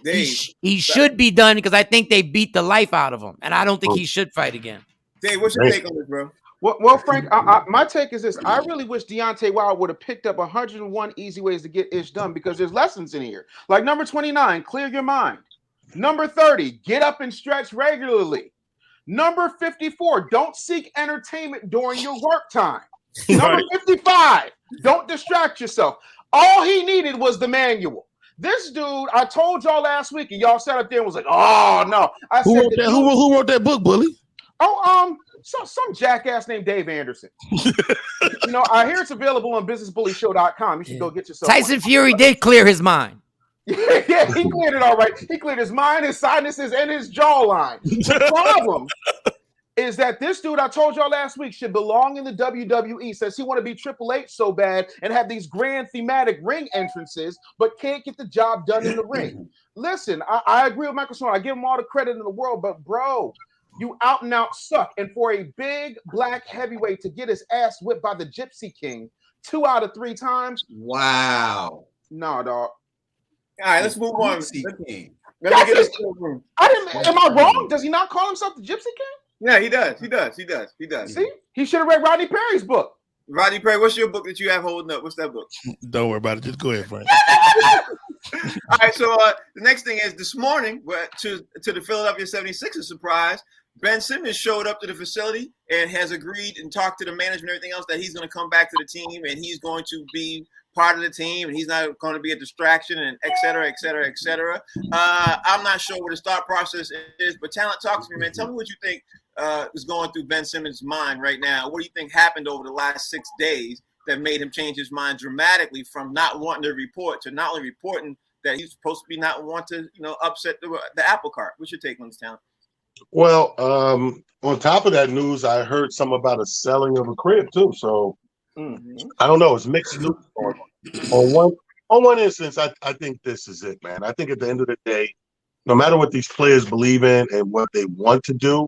He should be done because I think they beat the life out of him, and I don't think he should fight again. Dave, what's your take on this, bro? Well, Frank, my take is this. I really wish Deontay Wilder would have picked up 101 easy ways to get ish done because there's lessons in here. Like number 29, clear your mind. Number 30, get up and stretch regularly. Number 54, don't seek entertainment during your work time. Number 55, don't distract yourself. All he needed was the manual. This dude, I told y'all last week, and y'all sat up there and was like, "Oh no!" Who wrote that book, Bully? Some jackass named Dave Anderson. I hear it's available on businessbullyshow.com. You should go get yourself. Tyson Fury did clear his mind. Yeah, he cleared it all right. He cleared his mind, his sinuses, and his jawline. The problem is that this dude I told y'all last week should belong in the WWE. Says he want to be Triple H so bad and have these grand thematic ring entrances, but can't get the job done in the ring. Listen, I agree with Michael Stone. I give him all the credit in the world, but bro, you out and out suck. And for a big black heavyweight to get his ass whipped by the Gypsy King 2 out of 3 times. Wow. No, dog. All right, let's move on. Let me get this. Am I wrong? Does he not call himself the Gypsy King? Yeah, he does. He does. See, he should have read Rodney Perry's book. Rodney Perry, what's your book that you have holding up? What's that book? Don't worry about it. Just go ahead, Frank. All right, so the next thing is this morning, to the Philadelphia 76ers surprise, Ben Simmons showed up to the facility and has agreed and talked to the management and everything else that he's going to come back to the team and he's going to be part of the team and he's not going to be a distraction and et cetera, et cetera, et cetera. I'm not sure what the start process is, but Talent, talk to me, man. Tell me what you think is going through Ben Simmons' mind right now. What do you think happened over the last 6 days that made him change his mind dramatically from not wanting to report to not only reporting that he's supposed to be not want to, upset the apple cart? What's your take on this, Talent? Well, on top of that news, I heard some about a selling of a crib too. So I don't know. It's mixed news. On one instance, I think this is it, man. I think at the end of the day, no matter what these players believe in and what they want to do,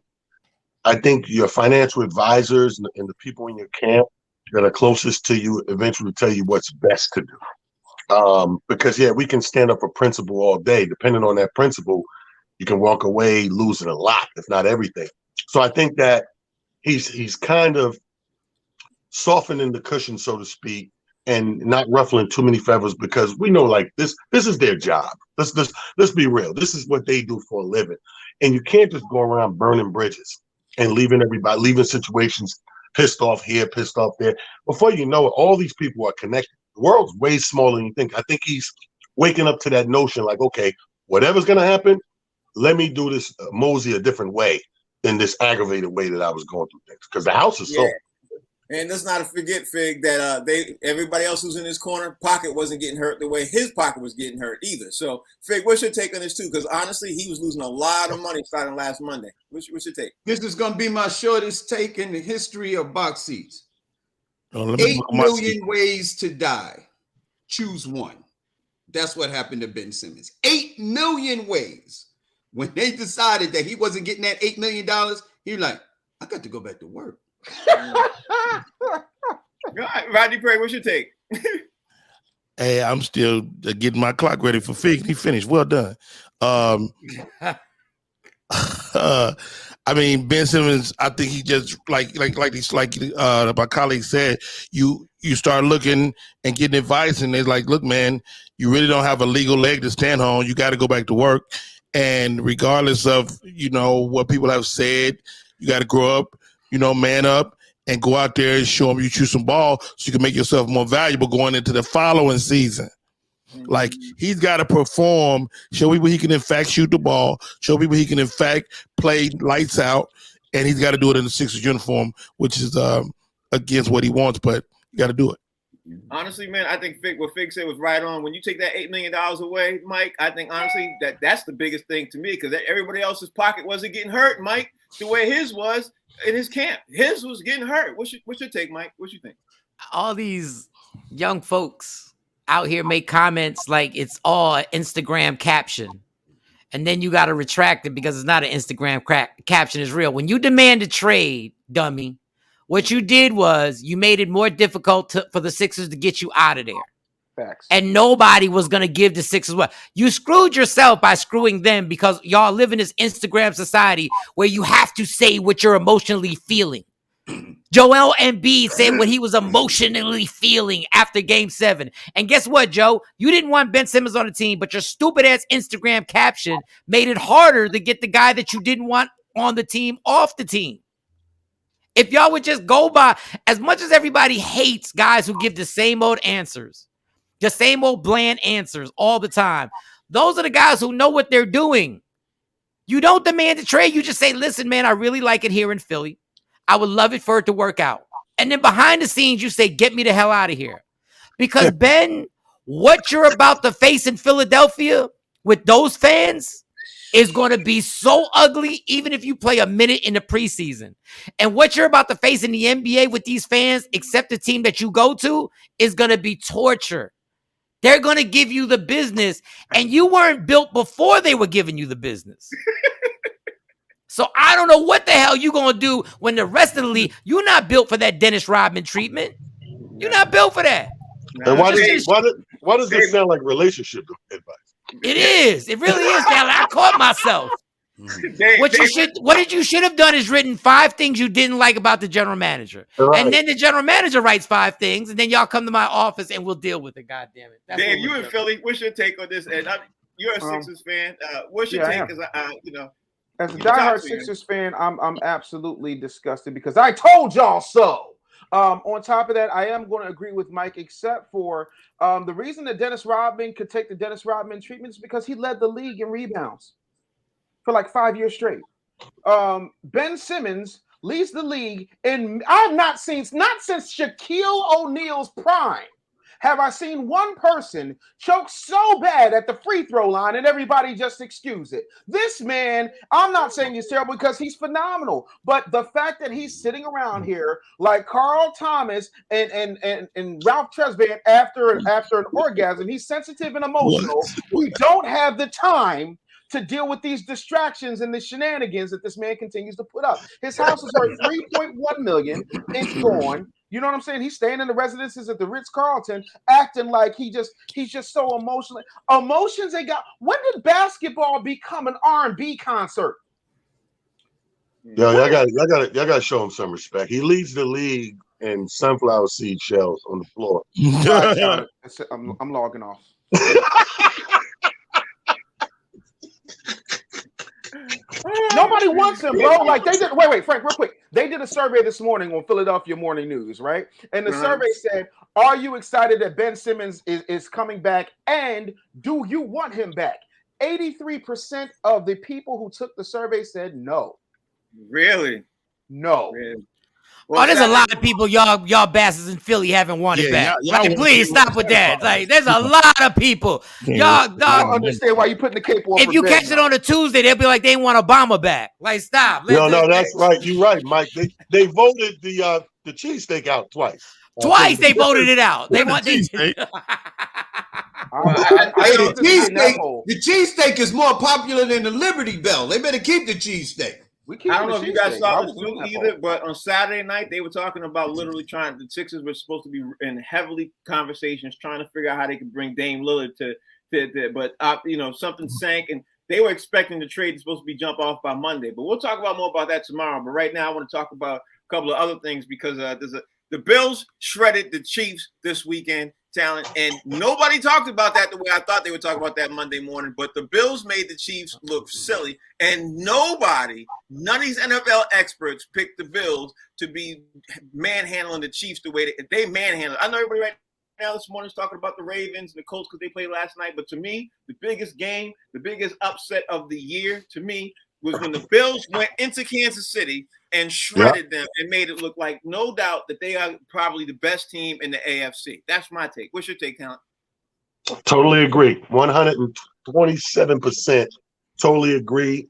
I think your financial advisors and the people in your camp that are closest to you eventually tell you what's best to do. Because we can stand up for principle all day. Depending on that principle, you can walk away losing a lot, if not everything. So I think that he's kind of softening the cushion, so to speak, and not ruffling too many feathers because we know like this is their job. Let's be real. This is what they do for a living. And you can't just go around burning bridges and leaving situations pissed off here, pissed off there. Before you know it, all these people are connected. The world's way smaller than you think. I think he's waking up to that notion like, okay, whatever's going to happen, let me do this mosey a different way than this aggravated way that I was going through things. Because the house is sold. And let's not forget, Fig, that everybody else who's in his corner pocket wasn't getting hurt the way his pocket was getting hurt either. So, Fig, what's your take on this too? Because honestly, he was losing a lot of money starting last Monday. What's your take? This is going to be my shortest take in the history of box seats. 8 million ways to die. Choose one. That's what happened to Ben Simmons. 8 million ways. When they decided that he wasn't getting that $8 million, he was like, I got to go back to work. Rodney Perry, what's your take? Hey, I'm still getting my clock ready for Fig. He finished. Well done. I mean, Ben Simmons, I think he just like my colleague said, you start looking and getting advice, and they're like, look, man, you really don't have a legal leg to stand on. You got to go back to work. And regardless of, what people have said, you got to grow up, man up and go out there and show them you shoot some ball so you can make yourself more valuable going into the following season. Like, he's got to perform, show people he can in fact shoot the ball, show people he can in fact play lights out, and he's got to do it in the Sixers uniform, which is against what he wants, but you got to do it. Honestly, man, I think what Fig said was right on. When you take that $8 million away, Mike, I think honestly that's the biggest thing to me, because everybody else's pocket wasn't getting hurt, Mike, the way his was in his camp. His was getting hurt. What's your take, Mike? What you think? All these young folks out here make comments like it's all an Instagram caption, and then you got to retract it because it's not an Instagram caption. It's real. When you demand a trade, dummy, what you did was you made it more difficult for the Sixers to get you out of there. Facts. And nobody was going to give the Sixers what. You screwed yourself by screwing them, because y'all live in this Instagram society where you have to say what you're emotionally feeling. Joel Embiid said what he was emotionally feeling after Game 7. And guess what, Joe? You didn't want Ben Simmons on the team, but your stupid-ass Instagram caption made it harder to get the guy that you didn't want on the team off the team. If y'all would just go by, as much as everybody hates guys who give the same old answers, the same old bland answers all the time, those are the guys who know what they're doing. You don't demand a trade. You just say, listen, man, I really like it here in Philly. I would love it for it to work out. And then behind the scenes, you say, get me the hell out of here. Because, Ben, what you're about to face in Philadelphia with those fans is going to be so ugly, even if you play a minute in the preseason. And what you're about to face in the NBA with these fans, except the team that you go to, is going to be torture. They're going to give you the business, and you weren't built before they were giving you the business. So I don't know what the hell you're going to do when the rest of the league, you're not built for that Dennis Rodman treatment. You're not built for that. And why does this sound like relationship advice? It is. It really is. I caught myself. What you should have done is written 5 things you didn't like about the general manager. Right. And then the general manager writes 5 things, and then y'all come to my office and we'll deal with it. God damn it. Dave, you in Philly. What's your take on this? And you're a Sixers fan. What's your take? Because as a diehard Sixers fan, I'm absolutely disgusted because I told y'all so. On top of that, I am going to agree with Mike, except for the reason that Dennis Rodman could take the Dennis Rodman treatment is because he led the league in rebounds for like 5 years straight. Ben Simmons leads the league, and I've not since Shaquille O'Neal's prime have I seen one person choke so bad at the free throw line and everybody just excuse it. This man, I'm not saying he's terrible because he's phenomenal, but the fact that he's sitting around here like Carl Thomas and Ralph Tresvant after an orgasm, he's sensitive and emotional. We don't have the time to deal with these distractions and the shenanigans that this man continues to put up. His house is worth $3.1 million. It's gone. You know what I'm saying? He's staying in the residences at the Ritz-Carlton, acting like he's just so emotional. Emotions they got. When did basketball become an R&B concert? Yo, y'all got to show him some respect. He leads the league in sunflower seed shells on the floor. I'm logging off. Nobody wants him, bro. Like they did. Wait, Frank, real quick. They did a survey this morning on Philadelphia Morning News, right? And the survey said, "Are you excited that Ben Simmons is coming back? And do you want him back?" 83% of the people who took the survey said no. Really? No. Really? Well, there's a lot of people y'all bastards in Philly haven't wanted back. Please stop with that. Like, there's a lot of people. I don't understand why you putting the cape on. If you catch it on a Tuesday, they'll be like, they want Obama back. Like, stop. No, that's right. You're right, Mike. They voted the cheesesteak out twice. Twice they voted it out. They want the cheesesteak is more popular than the Liberty Bell. They better keep the cheesesteak. I don't know if you guys saw this too either, but on Saturday night they were talking about literally the Sixers were supposed to be in heavily conversations trying to figure out how they could bring Dame Lillard to but something sank, and they were expecting the trade supposed to be jump off by Monday. But we'll talk about more about that tomorrow. But right now, I want to talk about a couple of other things because the Bills shredded the Chiefs this weekend, talent, and nobody talked about that the way I thought they would talk about that Monday morning. But the Bills made the Chiefs look silly, and none of these NFL experts picked the Bills to be manhandling the Chiefs the way they manhandle. I know everybody right now this morning is talking about the Ravens and the Colts because they played last night. But to me, the biggest game, the biggest upset of the year to me was when the Bills went into Kansas City and shredded them and made it look like no doubt that they are probably the best team in the AFC. That's my take. What's your take, Talent? Totally agree. 127%. Totally agree.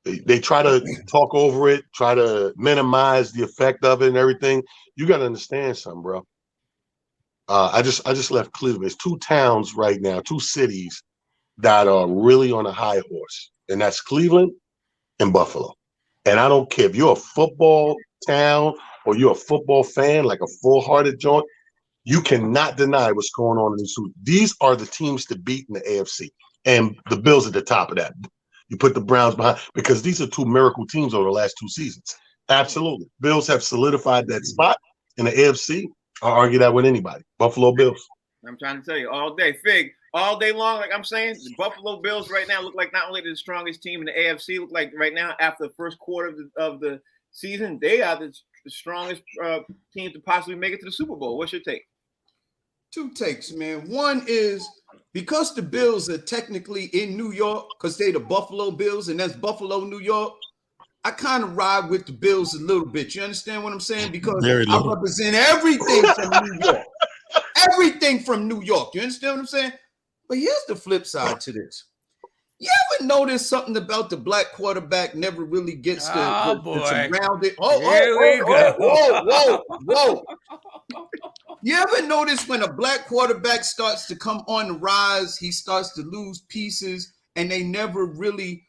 They try to talk over it, try to minimize the effect of it and everything. You got to understand something, bro. I just left Cleveland. There's two towns right now, two cities that are really on a high horse, and that's Cleveland and Buffalo. And I don't care if you're a football town or you're a football fan, like a full-hearted joint, you cannot deny what's going on in these two. These are the teams to beat in the AFC, and the Bills at the top of that. You put the Browns behind because these are two miracle teams over the last two seasons. Absolutely. Bills have solidified that spot in the AFC. I'll argue that with anybody. Buffalo Bills. I'm trying to tell you all day, Fig, all day long. Like I'm saying, the Buffalo Bills right now look like not only the strongest team in the AFC, look like right now after the first quarter of the season, they are the strongest team to possibly make it to the Super Bowl. What's your take? Two takes, man. One is because the Bills are technically in New York, because they're the Buffalo Bills, and that's Buffalo, New York. I kind of ride with the Bills a little bit. You understand what I'm saying? Because I represent everything from New York. Everything from New York. You understand what I'm saying? But here's the flip side to this. You ever notice something about the black quarterback never really gets the surrounded? Whoa. You ever notice when a black quarterback starts to come on the rise, he starts to lose pieces, and they never really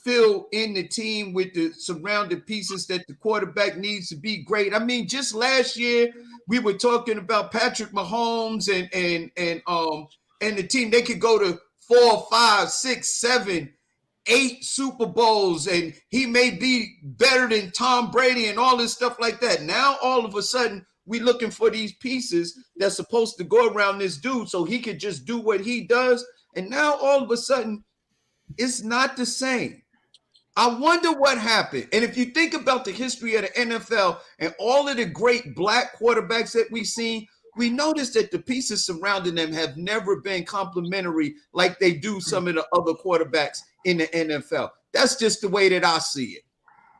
fill in the team with the surrounded pieces that the quarterback needs to be great. I mean, just last year we were talking about Patrick Mahomes and the team. They could go to 4, 5, 6, 7, 8 Super Bowls, and he may be better than Tom Brady and all this stuff like that. Now all of a sudden we're looking for these pieces that's supposed to go around this dude so he could just do what he does. And now all of a sudden it's not the same. I wonder what happened. And if you think about the history of the NFL and all of the great black quarterbacks that we've seen, we notice that the pieces surrounding them have never been complimentary like they do some of the other quarterbacks in the NFL. That's just the way that I see it.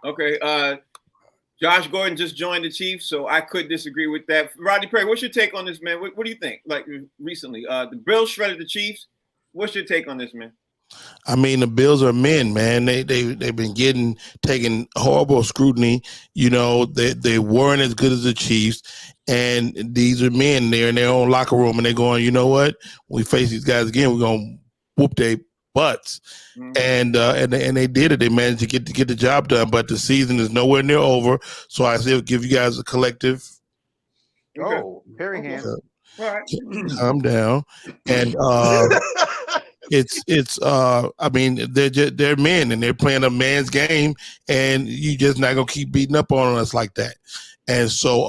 Okay. Josh Gordon just joined the Chiefs, so I could disagree with that. Rodney Perry, what's your take on this, man? What do you think? Like recently, the Bills shredded the Chiefs. What's your take on this, man? I mean, the Bills are men, man. They've been taking horrible scrutiny. You know, they weren't as good as the Chiefs, and these are men. They're in their own locker room, and they're going, you know what? When we face these guys again, we're gonna whoop their butts. Mm-hmm. And they did it. They managed to get the job done. But the season is nowhere near over. So I still give you guys a collective. Perry hands. All right. Calm down. And I mean, they're men and they're playing a man's game, and you just not gonna keep beating up on us like that. And so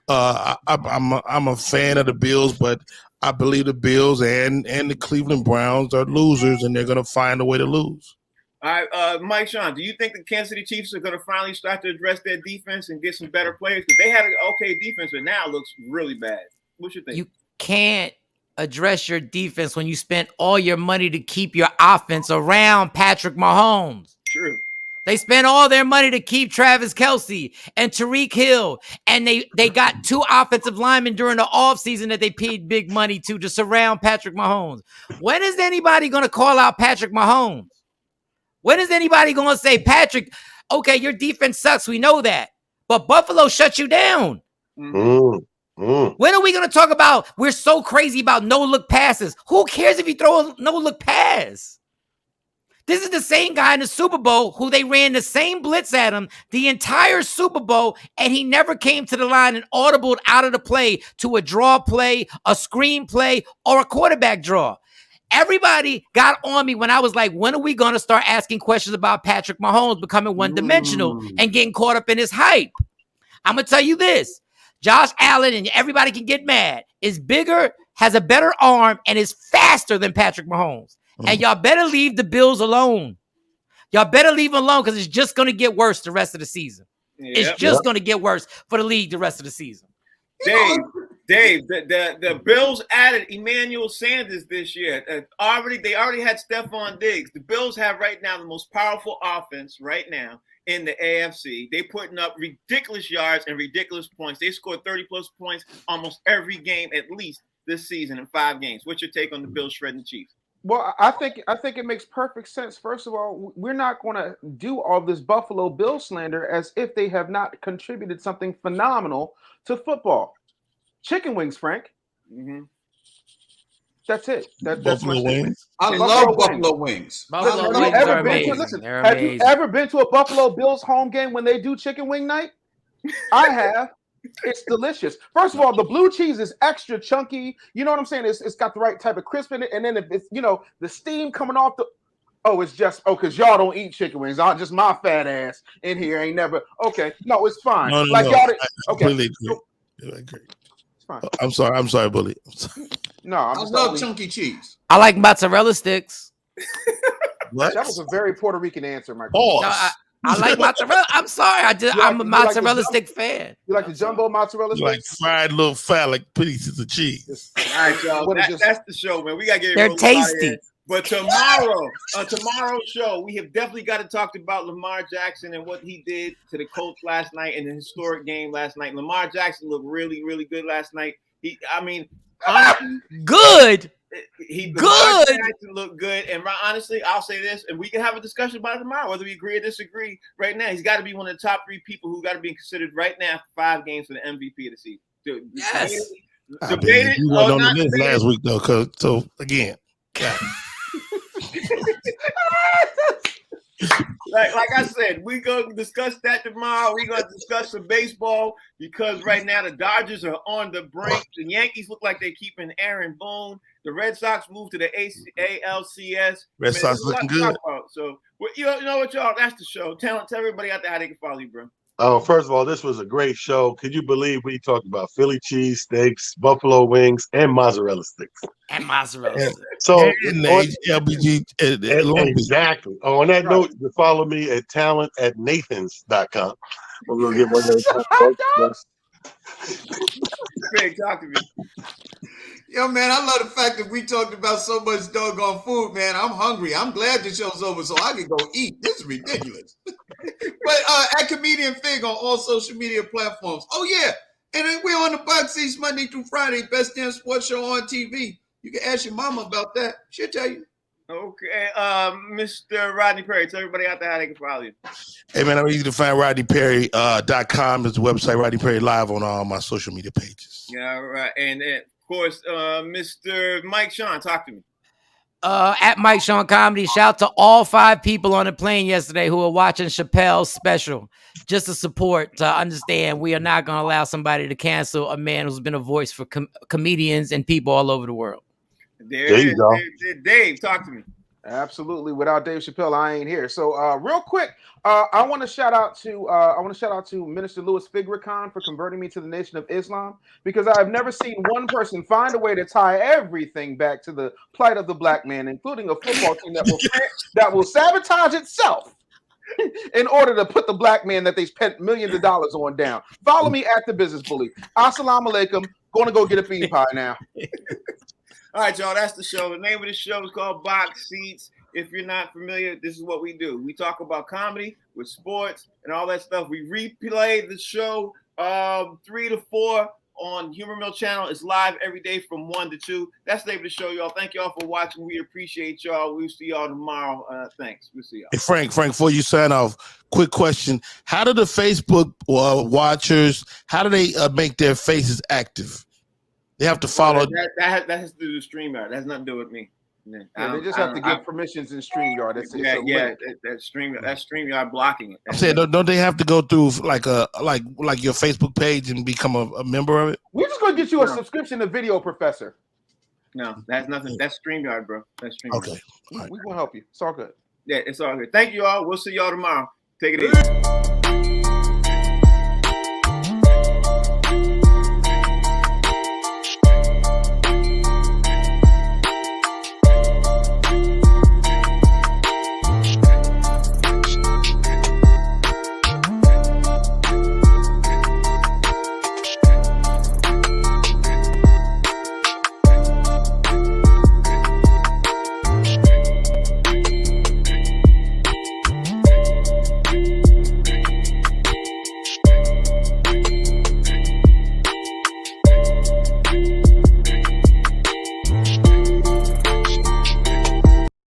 I'm a fan of the Bills, but I believe the Bills and the Cleveland Browns are losers, and they're gonna find a way to lose. All right, Mike Sean, do you think the Kansas City Chiefs are going to finally start to address their defense and get some better players? Because they had an okay defense, but now it looks really bad. What you think? You can't address your defense when you spent all your money to keep your offense around Patrick Mahomes. True. They spent all their money to keep Travis Kelce and Tyreek Hill, and they got 2 offensive linemen during the offseason that they paid big money to surround Patrick Mahomes. When is anybody going to call out Patrick Mahomes? When is anybody going to say, Patrick, okay, your defense sucks, we know that, but Buffalo shut you down? When are we going to talk about we're so crazy about no-look passes? Who cares if you throw a no-look pass? This is the same guy in the Super Bowl who they ran the same blitz at him the entire Super Bowl, and he never came to the line and audibled out of the play to a draw play, a screen play, or a quarterback draw. Everybody got on me when I was like, when are we going to start asking questions about Patrick Mahomes becoming one-dimensional and getting caught up in his hype? I'm going to tell you this. Josh Allen, and everybody can get mad, is bigger, has a better arm, and is faster than Patrick Mahomes. And y'all better leave the Bills alone. Y'all better leave them alone because it's just going to get worse the rest of the season. It's just going to get worse for the league the rest of the season. Dave, the Bills added Emmanuel Sanders this year. They already had Stephon Diggs. The Bills have right now the most powerful offense right now in the AFC. They putting up ridiculous yards and ridiculous points. They scored 30-plus points almost every game at least this season in 5 games. What's your take on the Bills shredding the Chiefs? Well, I think it makes perfect sense. First of all, we're not going to do all this Buffalo Bill slander as if they have not contributed something phenomenal to football. Chicken wings, Frank. Mm-hmm. That's it. That's Buffalo wings. I love Buffalo wings. Buffalo Have wings you ever are been amazing. to, listen, They're have amazing. you ever been to a Buffalo Bills home game when they do chicken wing night? I have. It's delicious. First of all, the blue cheese is extra chunky. You know what I'm saying? It's got the right type of crisp in it. And then if it's, the steam coming off it's just, because y'all don't eat chicken wings. Just my fat ass in here ain't never, okay. No, it's fine. No. Y'all didn't, okay. Really agree. It's fine. I'm sorry, Bully. No, I love chunky cheese. I like mozzarella sticks. What? That was a very Puerto Rican answer, Michael. Pause. No, I like mozzarella. I'm sorry. I'm a mozzarella stick fan. You like the jumbo mozzarella You like sticks? fried little phallic pieces of cheese. All right, y'all. That's the show, man. We got to get They're tasty. But tomorrow's show, we have definitely got to talk about Lamar Jackson and what he did to the Colts last night in the historic game last night. Lamar Jackson looked really, really good last night. Honestly, good. Lamar Jackson looked good. And honestly, I'll say this, and we can have a discussion about it tomorrow, whether we agree or disagree. Right now, he's got to be one of the top 3 people who got to be considered right now for 5 games for the MVP of the season. Yes. Debated. You weren't on the list last week though, so again. Yeah. Like I said, we're going to discuss that tomorrow. We're going to discuss some baseball because right now the Dodgers are on the brink. The Yankees look like they're keeping Aaron Boone. The Red Sox moved to the ALCS. Red Sox looking good. So, you know what, y'all? That's the show. Tell everybody out there how they can follow you, bro. First of all, this was a great show. Could you believe we talked about Philly cheese steaks, buffalo wings, and mozzarella sticks? And mozzarella sticks. So LBG exactly. On that note, you can follow me at talent@nathans.com. We're gonna get one of those. Craig, talk to me. Yo, man, I love the fact that we talked about so much doggone food, man. I'm hungry. I'm glad the show's over so I can go eat. This is ridiculous. But at Comedian Fig on all social media platforms. Oh, yeah. And then we're on the Box Seats Monday through Friday, best damn sports show on TV. You can ask your mama about that. She'll tell you. Okay. Mr. Rodney Perry, tell everybody out there how they can follow you. Hey, man, I'm easy to find. RodneyPerry.com is the website. Rodney Perry Live on all my social media pages. Yeah, right. And of course, Mr. Mike Sean, talk to me. At Mike Sean Comedy. Shout out to all 5 people on the plane yesterday who are watching Chappelle's special. Just to support, to understand we are not going to allow somebody to cancel a man who's been a voice for comedians and people all over the world. There you go. Dave, talk to me. Absolutely. Without Dave Chappelle, I ain't here. So real quick, I want to shout out to Minister Louis Farrakhan for converting me to the Nation of Islam, because I've never seen one person find a way to tie everything back to the plight of the black man, including a football team that will sabotage itself in order to put the black man that they spent millions of dollars on down. Follow me at the Business Bully. Assalamu alaikum. Going to go get a bean pie now. All right, y'all, that's the show. The name of the show is called Box Seats. If you're not familiar, this is what we do. We talk about comedy with sports and all that stuff. We replay the show 3 to 4 on Humor Mill Channel. It's live every day from 1 to 2. That's the name of the show, y'all. Thank y'all for watching. We appreciate y'all. We'll see y'all tomorrow. Thanks. We'll see y'all. Hey, Frank, before you sign off, quick question. How do the Facebook watchers, how do they make their faces active? They have to follow. That has to do with StreamYard. That has nothing to do with me. Yeah, they just have to give permissions in StreamYard. That's StreamYard blocking it. I'm saying, don't they have to go through like your Facebook page and become a member of it? We're just gonna get you a subscription to Video Professor. No, that's nothing. That's StreamYard, bro. That's StreamYard. Okay. We will help you. It's all good. Yeah, it's all good. Thank you all. We'll see y'all tomorrow. Take it easy.